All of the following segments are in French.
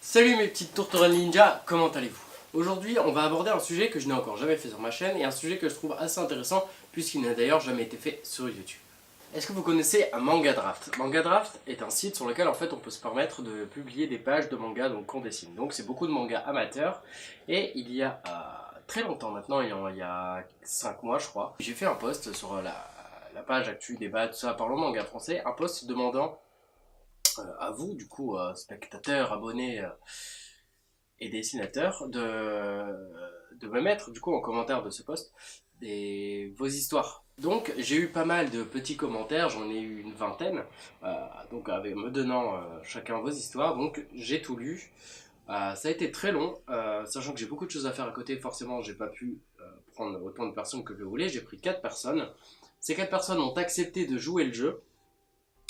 Salut mes petites tourterelles ninja, comment allez-vous? Aujourd'hui on va aborder un sujet que je n'ai encore jamais fait sur ma chaîne et un sujet que je trouve assez intéressant puisqu'il n'a d'ailleurs jamais été fait sur YouTube. Est-ce que vous connaissez un manga draft? Manga draft est un site sur lequel en fait on peut se permettre de publier des pages de manga donc qu'on dessine. Donc c'est beaucoup de mangas amateurs et il y a très longtemps maintenant, il y a 5 mois je crois, j'ai fait un post sur la page actu, débat, tout ça, parlons manga français, un post demandant à vous, du coup, spectateurs, abonnés et dessinateurs, de me mettre, du coup, en commentaire de ce post, vos histoires. Donc, j'ai eu pas mal de petits commentaires, j'en ai eu une vingtaine, donc avec, me donnant chacun vos histoires, donc j'ai tout lu. Ça a été très long, sachant que j'ai beaucoup de choses à faire à côté, forcément j'ai pas pu prendre autant de personnes que je voulais, j'ai pris 4 personnes. Ces 4 personnes ont accepté de jouer le jeu,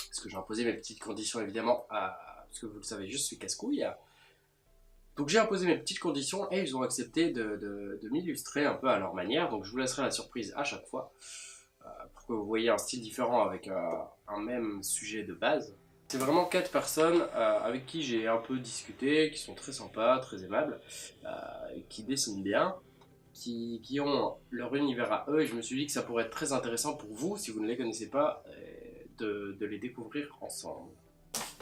parce que j'ai imposé mes petites conditions évidemment, parce que vous le savez, je suis casse-couille. Donc j'ai imposé mes petites conditions et ils ont accepté de m'illustrer un peu à leur manière. Donc je vous laisserai la surprise à chaque fois, pour que vous voyez un style différent avec un même sujet de base. C'est vraiment 4 personnes avec qui j'ai un peu discuté, qui sont très sympas, très aimables, qui dessinent bien, qui ont leur univers à eux, et je me suis dit que ça pourrait être très intéressant pour vous, si vous ne les connaissez pas, de les découvrir ensemble.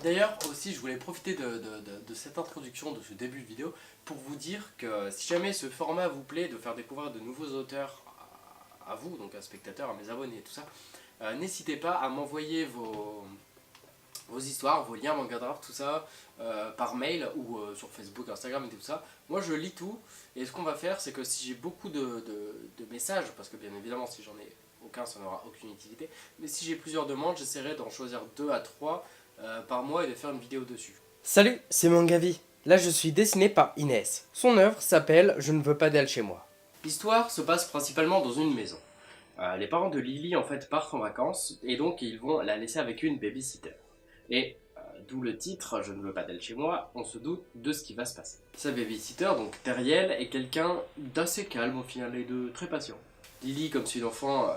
D'ailleurs aussi je voulais profiter de cette introduction, de ce début de vidéo, pour vous dire que si jamais ce format vous plaît, de faire découvrir de nouveaux auteurs à vous, donc à spectateurs, à mes abonnés et tout ça, n'hésitez pas à m'envoyer vos histoires, vos liens manga draft, tout ça, par mail ou sur Facebook, Instagram et tout ça. Moi je lis tout, et ce qu'on va faire c'est que si j'ai beaucoup de messages, parce que bien évidemment si j'en ai aucun ça n'aura aucune utilité, mais si j'ai plusieurs demandes j'essaierai d'en choisir 2 à 3 par mois et de faire une vidéo dessus. Salut, c'est Mangavi. Là, je suis dessiné par Inès. Son œuvre s'appelle Je ne veux pas d'elle chez moi. L'histoire se passe principalement dans une maison. Les parents de Lily en fait partent en vacances et donc ils vont la laisser avec une babysitter. Et d'où le titre Je ne veux pas d'elle chez moi, on se doute de ce qui va se passer. Sa babysitter, donc Teriel, est quelqu'un d'assez calme au final et de très patient. Lily, comme c'est une enfant,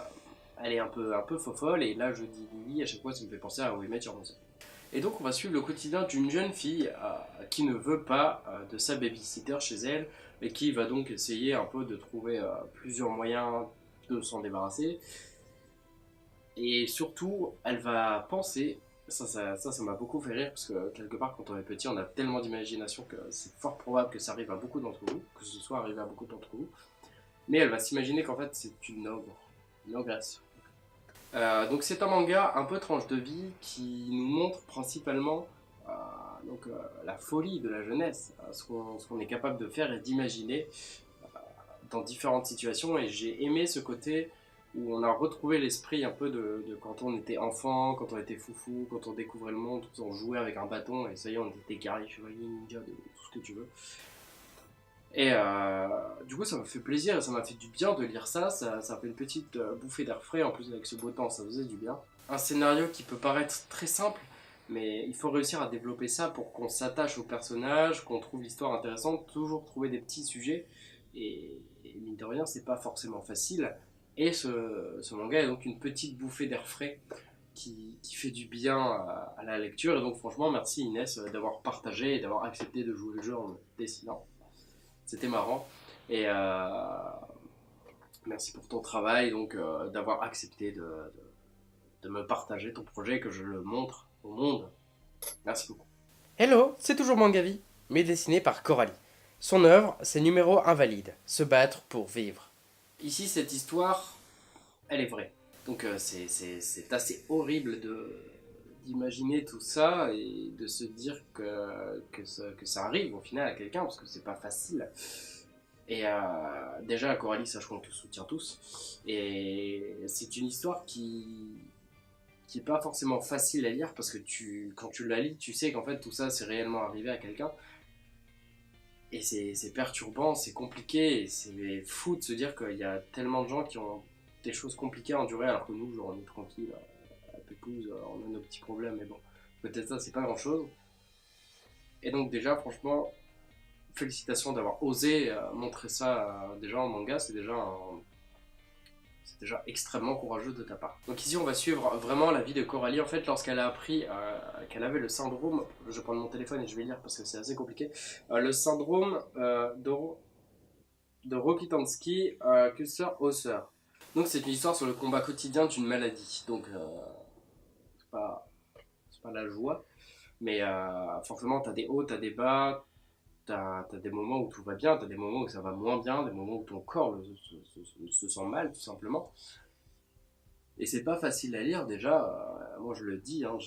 elle est un peu fofolle, et là je dis Lily à chaque fois ça me fait penser à How I Met Your Mother. Et donc on va suivre le quotidien d'une jeune fille qui ne veut pas de sa babysitter chez elle et qui va donc essayer un peu de trouver plusieurs moyens de s'en débarrasser. Et surtout, elle va penser, ça m'a beaucoup fait rire parce que quelque part quand on est petit on a tellement d'imagination que c'est fort probable que ça arrive à beaucoup d'entre vous, que ce soit arrivé à beaucoup d'entre vous. Mais elle va s'imaginer qu'en fait c'est une ogresse. Donc c'est un manga un peu tranche de vie qui nous montre principalement la folie de la jeunesse, ce qu'on est capable de faire et d'imaginer dans différentes situations. Et j'ai aimé ce côté où on a retrouvé l'esprit un peu de quand on était enfant, quand on était foufou, quand on découvrait le monde, on jouait avec un bâton et ça y est on était guerrier, chevalier, ninja, de tout ce que tu veux. Et du coup, ça m'a fait plaisir et ça m'a fait du bien de lire ça. Ça fait une petite bouffée d'air frais. En plus, avec ce beau temps, ça faisait du bien. Un scénario qui peut paraître très simple, mais il faut réussir à développer ça pour qu'on s'attache aux personnages, qu'on trouve l'histoire intéressante, toujours trouver des petits sujets. Et mine de rien, c'est pas forcément facile. Et ce manga est donc une petite bouffée d'air frais qui fait du bien à la lecture. Et donc, franchement, merci Inès d'avoir partagé et d'avoir accepté de jouer le jeu en dessinant. C'était marrant. Et merci pour ton travail, donc d'avoir accepté de me partager ton projet, que je le montre au monde. Merci beaucoup. Hello, c'est toujours Mangavi, mais dessiné par Coralie. Son œuvre, c'est Numéro invalide, se battre pour vivre. Ici, cette histoire, elle est vraie. Donc c'est assez horrible d'imaginer tout ça et de se dire que ça arrive au final à quelqu'un, parce que c'est pas facile. Et déjà, Coralie, sache qu'on te soutient tous. Et c'est une histoire qui est pas forcément facile à lire parce que quand tu la lis, tu sais qu'en fait tout ça c'est réellement arrivé à quelqu'un. Et c'est perturbant, c'est compliqué, et c'est fou de se dire qu'il y a tellement de gens qui ont des choses compliquées à endurer alors que nous, genre, on est tranquille, à Pépouze, on a nos petits problèmes, mais bon, peut-être ça c'est pas grand chose. Et donc, déjà, franchement, félicitations d'avoir osé montrer ça déjà en manga, c'est déjà C'est déjà extrêmement courageux de ta part. Donc ici on va suivre vraiment la vie de Coralie en fait lorsqu'elle a appris qu'elle avait le syndrome, je vais prendre mon téléphone et je vais lire parce que c'est assez compliqué, le syndrome de Rokitansky-Kuster-Hauser. Donc c'est une histoire sur le combat quotidien d'une maladie. Donc c'est pas, c'est pas la joie, mais forcément t'as des hauts, t'as des bas, t'as des moments où tout va bien, t'as des moments où ça va moins bien, des moments où ton corps se sent mal tout simplement. Et c'est pas facile à lire déjà, moi je le dis, hein,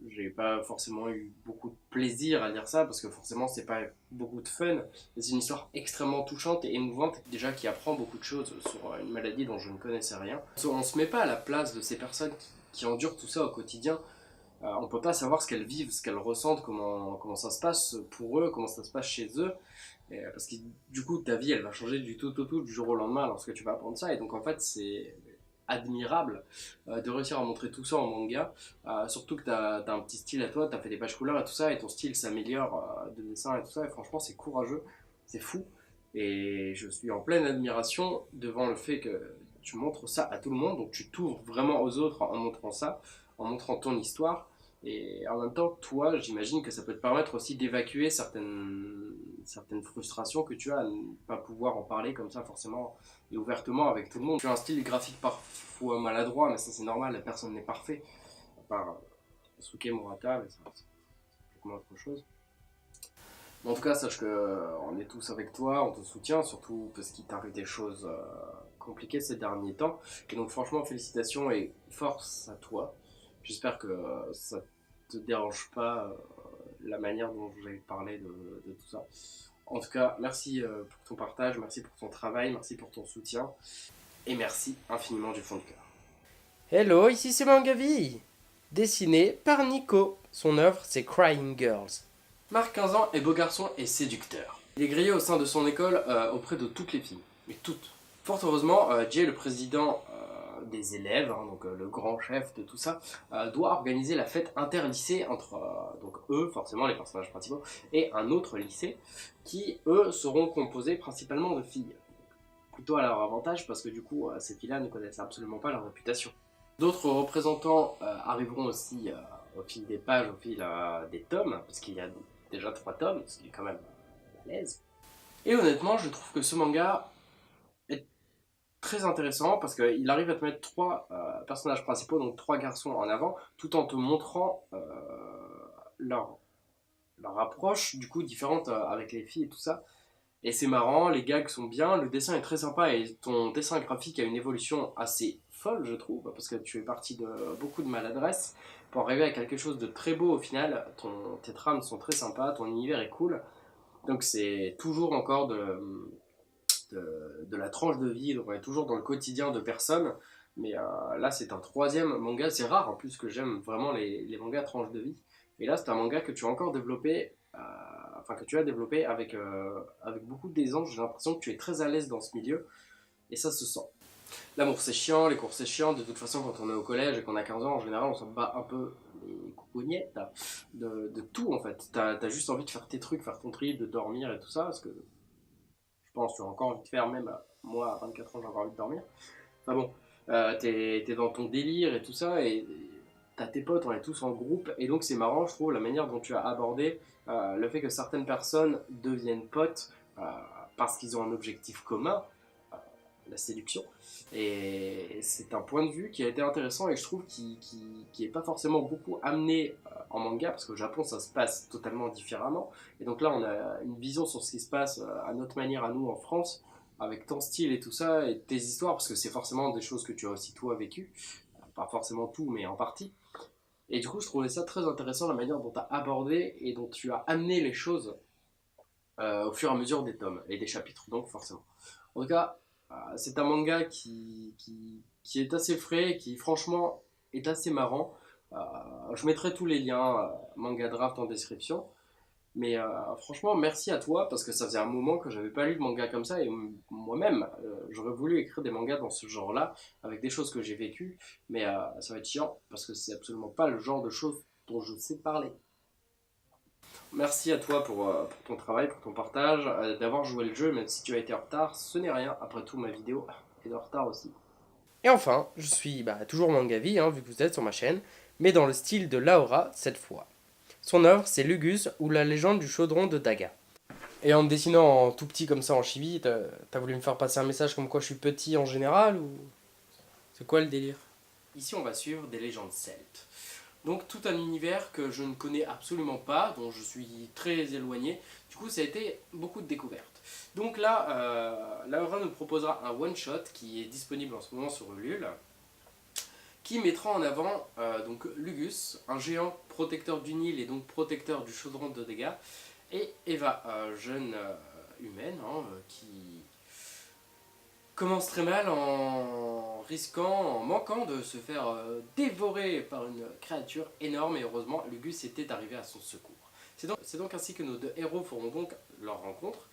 j'ai pas forcément eu beaucoup de plaisir à lire ça parce que forcément c'est pas beaucoup de fun, mais c'est une histoire extrêmement touchante et émouvante déjà qui apprend beaucoup de choses sur une maladie dont je ne connaissais rien. On se met pas à la place de ces personnes qui endurent tout ça au quotidien. On peut pas savoir ce qu'elles vivent, ce qu'elles ressentent, comment ça se passe pour eux, comment ça se passe chez eux. Parce que du coup, ta vie, elle va changer du tout au tout, du jour au lendemain, lorsque tu vas apprendre ça. Et donc, en fait, c'est admirable de réussir à montrer tout ça en manga. Surtout que t'as un petit style à toi, t'as fait des pages couleurs et tout ça, et ton style s'améliore de dessin et tout ça. Et franchement, c'est courageux, c'est fou. Et je suis en pleine admiration devant le fait que tu montres ça à tout le monde. Donc, tu t'ouvres vraiment aux autres en montrant ça, en montrant ton histoire. Et en même temps, toi, j'imagine que ça peut te permettre aussi d'évacuer certaines frustrations que tu as à ne pas pouvoir en parler comme ça forcément et ouvertement avec tout le monde. Tu as un style graphique parfois maladroit, mais ça c'est normal, personne n'est parfait. À part Suke Murata, mais ça, c'est complètement autre chose. Mais en tout cas, sache qu'on est tous avec toi, on te soutient, surtout parce qu'il t'arrive des choses compliquées ces derniers temps. Et donc franchement, félicitations et force à toi. J'espère que ça te dérange pas la manière dont j'ai parlé de tout ça. En tout cas, merci pour ton partage, merci pour ton travail, merci pour ton soutien et merci infiniment du fond du cœur. Hello, ici c'est Mangavi. Dessiné par Nico. Son œuvre c'est Crying Girls. Marc, 15 ans, est beau garçon et séducteur. Il est grillé au sein de son école auprès de toutes les filles, mais toutes. Fort heureusement, Jay, le président des élèves, hein, donc le grand chef de tout ça, doit organiser la fête interlycée entre donc eux, forcément les personnages principaux, et un autre lycée qui, eux, seront composés principalement de filles. Plutôt à leur avantage parce que du coup, ces filles-là ne connaissent absolument pas leur réputation. D'autres représentants arriveront aussi au fil des pages, au fil des tomes, parce qu'il y a déjà 3 tomes, ce qui est quand même balèze. Et honnêtement, je trouve que ce manga est très intéressant parce qu'il arrive à te mettre 3 personnages principaux, donc 3 garçons en avant, tout en te montrant leur approche du coup différente avec les filles et tout ça. Et c'est marrant, les gags sont bien, le dessin est très sympa et ton dessin graphique a une évolution assez folle, je trouve, parce que tu es parti de beaucoup de maladresse pour arriver à quelque chose de très beau au final. Tes trames sont très sympas, ton univers est cool. Donc c'est toujours encore de la tranche de vie, donc on est toujours dans le quotidien de personnes. Mais là, c'est un 3e manga, c'est rare en plus que j'aime vraiment les mangas tranche de vie. Et là, c'est un manga que tu as encore développé, enfin que tu as développé avec beaucoup d'aisance. J'ai l'impression que tu es très à l'aise dans ce milieu, et ça se sent. L'amour c'est chiant, les cours c'est chiant, de toute façon quand on est au collège et qu'on a 15 ans, en général on s'en bat un peu les coucougnettes de tout en fait. T'as juste envie de faire tes trucs, faire ton trip, de dormir et tout ça, parce que je pense que tu as encore envie de faire, même moi à 24 ans j'ai encore envie de dormir. Enfin bon, t'es dans ton délire et tout ça, et t'as tes potes, on est tous en groupe, et donc c'est marrant, je trouve, la manière dont tu as abordé le fait que certaines personnes deviennent potes parce qu'ils ont un objectif commun, la séduction, et c'est un point de vue qui a été intéressant et je trouve qui est pas forcément beaucoup amené en manga, parce qu'au Japon ça se passe totalement différemment, et donc là on a une vision sur ce qui se passe à notre manière à nous en France, avec ton style et tout ça, et tes histoires, parce que c'est forcément des choses que tu as aussi toi vécu, pas forcément tout, mais en partie. Et du coup, je trouvais ça très intéressant, la manière dont tu as abordé et dont tu as amené les choses au fur et à mesure des tomes et des chapitres, donc forcément. En tout cas, c'est un manga qui est assez frais, qui franchement est assez marrant. Je mettrai tous les liens manga draft en description. Mais franchement, merci à toi parce que ça faisait un moment que j'avais pas lu de manga comme ça et moi-même, j'aurais voulu écrire des mangas dans ce genre-là avec des choses que j'ai vécues, mais ça va être chiant parce que c'est absolument pas le genre de choses dont je sais parler. Merci à toi pour ton travail, pour ton partage, d'avoir joué le jeu, même si tu as été en retard, ce n'est rien. Après tout, ma vidéo de retard aussi. Et enfin, je suis toujours Mangavi, vu que vous êtes sur ma chaîne, mais dans le style de Laura cette fois. Son œuvre, c'est Lugus ou la légende du chaudron de Daga. Et en me dessinant en tout petit comme ça en chibi, t'as voulu me faire passer un message comme quoi je suis petit en général ou... C'est quoi le délire? Ici, on va suivre des légendes celtes. Donc tout un univers que je ne connais absolument pas, dont je suis très éloigné. Du coup, ça a été beaucoup de découvertes. Donc là, Laura nous proposera un one-shot qui est disponible en ce moment sur Ulule, qui mettra en avant donc Lugus, un géant protecteur du Nil et donc protecteur du chaudron de dégâts, et Eva, jeune humaine, qui commence très mal en manquant de se faire dévorer par une créature énorme, et heureusement Lugus était arrivé à son secours. C'est donc ainsi que nos deux héros feront donc leur rencontre,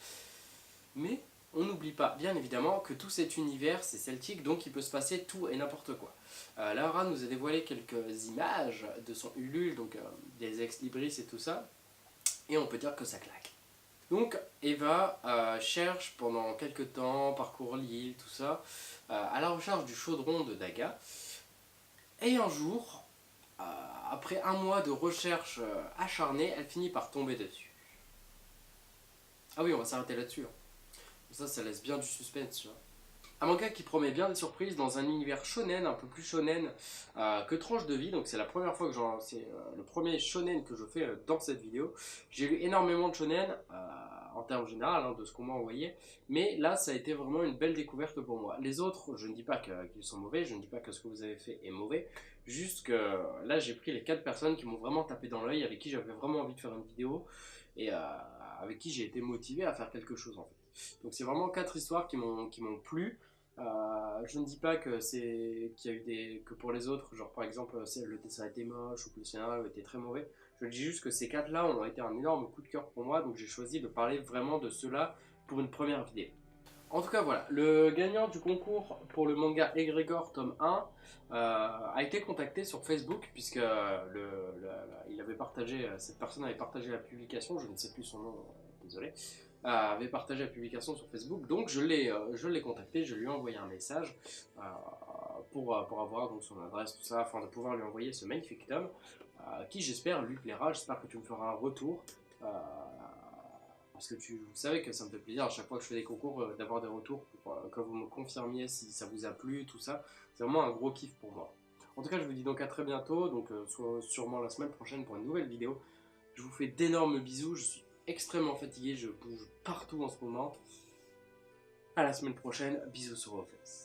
mais on n'oublie pas bien évidemment que tout cet univers c'est celtique, donc il peut se passer tout et n'importe quoi. Laura nous a dévoilé quelques images de son Ulule, donc des ex-libris et tout ça, et on peut dire que ça claque. Donc Eva cherche pendant quelques temps, parcourt l'île, tout ça, à la recherche du chaudron de Daga. Et un jour, après un mois de recherche acharnée, elle finit par tomber dessus. Ah oui, on va s'arrêter là-dessus. Ça laisse bien du suspense, tu vois. Un manga qui promet bien des surprises dans un univers shonen, un peu plus shonen que Tranche de vie. Donc c'est la première fois que c'est le premier shonen que je fais dans cette vidéo. J'ai lu énormément de shonen en termes général, de ce qu'on m'a envoyé, mais là ça a été vraiment une belle découverte pour moi. Les autres, je ne dis pas qu'ils sont mauvais, je ne dis pas que ce que vous avez fait est mauvais, juste que là j'ai pris les 4 personnes qui m'ont vraiment tapé dans l'œil, avec qui j'avais vraiment envie de faire une vidéo, et avec qui j'ai été motivé à faire quelque chose en fait. Donc c'est vraiment 4 histoires qui m'ont plu. Je ne dis pas que qu'il y a eu que pour les autres, genre par exemple le dessin a été moche ou que le scénario était très mauvais. Je dis juste que ces 4 là ont été un énorme coup de cœur pour moi, donc j'ai choisi de parler vraiment de ceux-là pour une première vidéo. En tout cas voilà, le gagnant du concours pour le manga Egregor tome 1 a été contacté sur Facebook, puisque il avait partagé, cette personne avait partagé la publication, je ne sais plus son nom, désolé, avait partagé la publication sur Facebook, donc je l'ai contacté, je lui ai envoyé un message pour avoir donc son adresse, tout ça, afin de pouvoir lui envoyer ce magnifique tome, qui j'espère lui plaira. J'espère que tu me feras un retour, parce que vous savez que ça me fait plaisir à chaque fois que je fais des concours d'avoir des retours pour que vous me confirmiez si ça vous a plu, tout ça. C'est vraiment un gros kiff pour moi. En tout cas, je vous dis donc à très bientôt, donc sûrement la semaine prochaine pour une nouvelle vidéo. Je vous fais d'énormes bisous, je suis extrêmement fatigué, je bouge partout en ce moment. À la semaine prochaine, bisous sur vos fesses.